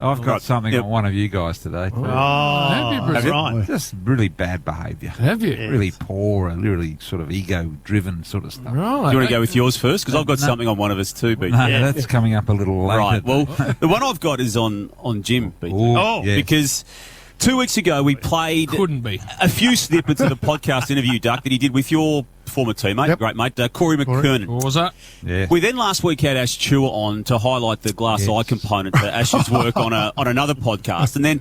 I've got something on one of you guys today. Have you, Bruce? Right. Just really bad behaviour. Have you? Really poor and really sort of ego-driven sort of stuff. Right. Do you want to go with yours first? Because I've got something on one of us too, BT. No, that's coming up a little later. Right. Well, the one I've got is on Jim, BT. Ooh, yes. Because 2 weeks ago we played Couldn't be. a few snippets of the podcast interview, Duck, that he did with your former teammate, great mate, Corey McKernan. What was that? Yeah. We then last week had Ash Chua on to highlight the glass eye component to Ash's work on another podcast, and then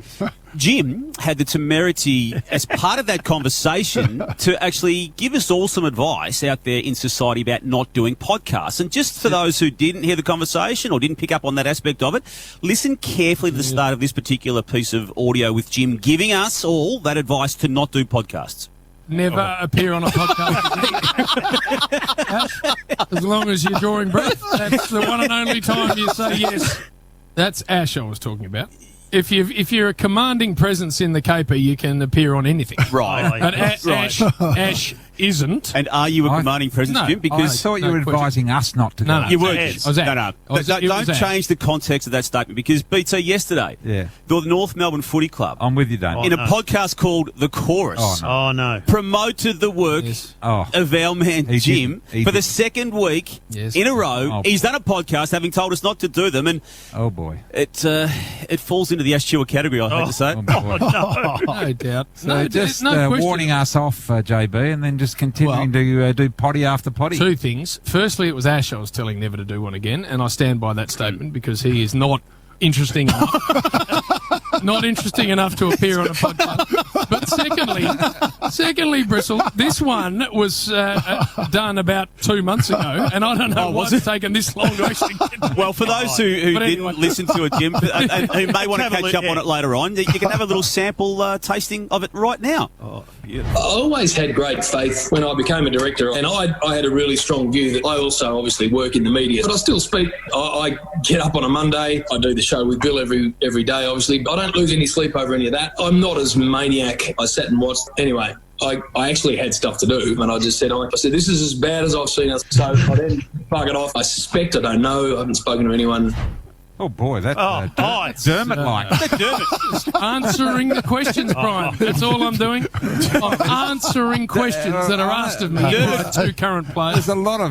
Jim had the temerity as part of that conversation to actually give us all some advice out there in society about not doing podcasts. And just for those who didn't hear the conversation or didn't pick up on that aspect of it, listen carefully to the start of this particular piece of audio with Jim giving us all that advice to not do podcasts. Never appear on a podcast. As long as you're drawing breath, that's the one and only time you say yes. That's Ash I was talking about. If you're a commanding presence in the caper, you can appear on anything. Right. But Ash isn't. And are you a commanding presence, No, Jim? I Because thought you were question. advising us not to No, go. no. you were. Yes. I was No, Ash. no. It was Don't Ash. change the context of that statement, because BT yesterday, Yeah. the North Melbourne Footy Club, I'm with you, Dane. in a podcast called The Chorus, Oh, no. Oh, no. promoted the work Yes. Oh. of our man He Jim didn't. He for the didn't. second week Yes. in a row. Oh. He's done a podcast having told us not to do them, and Oh, boy. it falls into the Ash Chua category, I hate to say. Oh, boy. No doubt. So just no question. warning us off, JB, and then just continuing to do potty after potty. Two things. Firstly, it was Ash I was telling never to do one again, and I stand by that statement because he is not interesting enough. Not interesting enough to appear on a podcast. But secondly, Bristle, this one was done about 2 months ago, and I don't know why it's taken this long to actually get to Well, for those who But anyway. didn't listen to it, Jim, and who may want to Have a catch look, up on it later on, you can have a little sample tasting of it right now. I always had great faith when I became a director, and I had a really strong view that I also obviously work in the media, but I still speak. I get up on a Monday, I do the show with Bill every day, obviously. I don't lose any sleep over any of that. I'm not as maniac. I sat and watched. Anyway, I actually had stuff to do, and I just said, this is as bad as I've seen it. So I then bug it off. I suspect, I don't know, I haven't spoken to anyone. Oh, boy. That it's Dermot-like. answering the questions, Brian. That's all I'm doing. I'm answering questions that are asked of me by two current players. There's a lot of.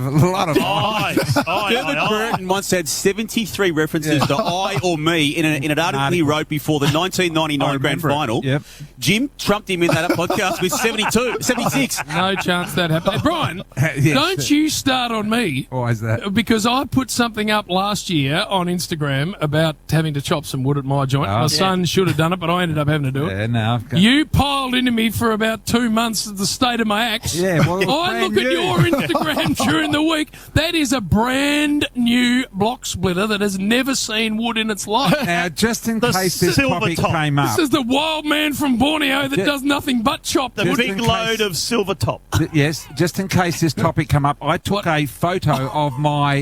Dermot Burton once had 73 references to I or me in an article he wrote before the 1999 Grand Final. Yep. Jim trumped him in that podcast with 76. No chance that happened. Hey, Brian, Yes. don't you start on me. Why is that? Because I put something up last year on Instagram about having to chop some wood at my joint. My son should have done it, but I ended up having to do it. Yeah, no. I've got- You piled into me for about 2 months of the state of my axe. Yeah, well, it was I brand look at new. your Instagram during the week. That is a brand new block splitter that has never seen wood in its life. Now, just in The case this silver topic top. came up. This is the wild man from Borneo that does nothing but chop The wood. big in load case- of silver top. Yes, just in case this topic come up, I took a photo of my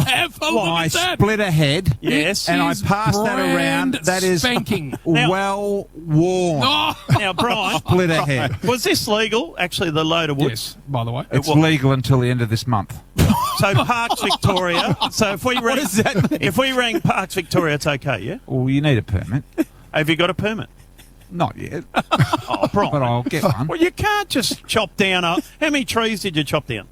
Have a look my at that. splitter head. Yes. And I Is passed that around. brand That is spanking. well worn. Oh, Now, Brian, Splitter head. was this legal, actually, the load of wood? yes, by the way. It's legal until the end of this month. So Parks Victoria. So if we rang, does that mean? if we rang Parks Victoria, it's okay, yeah? Well, you need a permit. Have you got a permit? Not yet, Oh, Brian. but I'll get one. Well, you can't just chop down. How many trees did you chop down?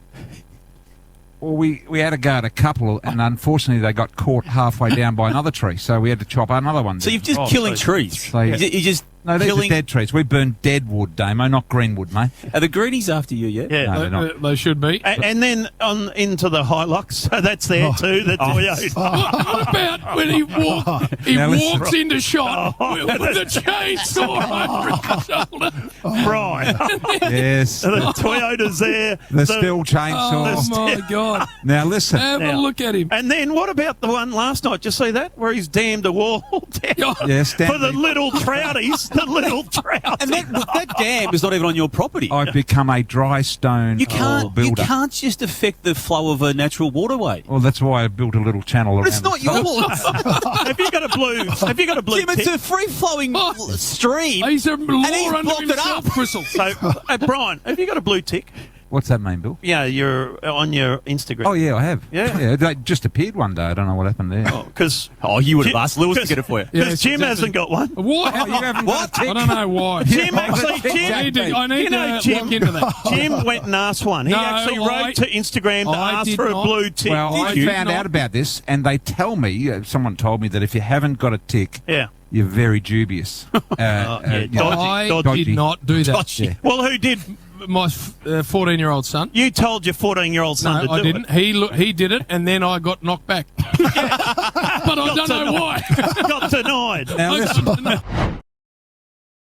Well, we had to go at a couple, and unfortunately they got caught halfway down by another tree, so we had to chop another one So down. you're just Oh, killing so- trees. So, yeah. You're just No, these are killing. dead trees. We burn dead wood, Damo, not green wood, mate. Are the greenies after you yet? Yeah. No, they're not. They should be. And then on into the Hilux, so that's there too. The Toyota. What about when he Now listen. walks into shot with the chainsaw over his shoulder? Brian, Yes, the Toyota's there. the steel Oh chainsaw. my God! Now listen, Have a Now- look at him. And then what about the one last night? Did you see that where he's damned a wall down Yes, for the little trouties? The little trouties. And that dam is not even on your property. I've become a dry stone You can't. You builder. can't just affect the flow of a natural waterway. Well, that's why I built a little channel But around. it's not the top. yours. Have you got a blue? Have you got a blue? Jim, it's tick? a free-flowing stream. He's a law he's unto blocked it himself, up. Bristle. So, Brian, have you got a blue tick? What's that mean, Bill? Yeah, you're on your Instagram. Oh, yeah, I have. Yeah. They just appeared one day. I don't know what happened there. Because You would have asked Lewis to get it for you. Yes, Jim exactly. hasn't got one. What? Oh, you haven't got a tick? I don't know why. Jim actually, I need to, I need you know, to Jim, look into that. Jim went and asked one. He No, actually I- wrote to Instagram to I ask did for a not. blue tick. Well, I you? found out about this, and they tell me, someone told me that if you haven't got a tick, Yeah. you're very dubious. yeah, you know, dodgy. I dodgy. did not do that. Dodgy. Yeah. Well, who did? My 14-year-old son. You told your 14-year-old son No, to I do didn't. He did it, and then I got knocked back. But I don't know why. it. Got denied. Now, I listen, don't know.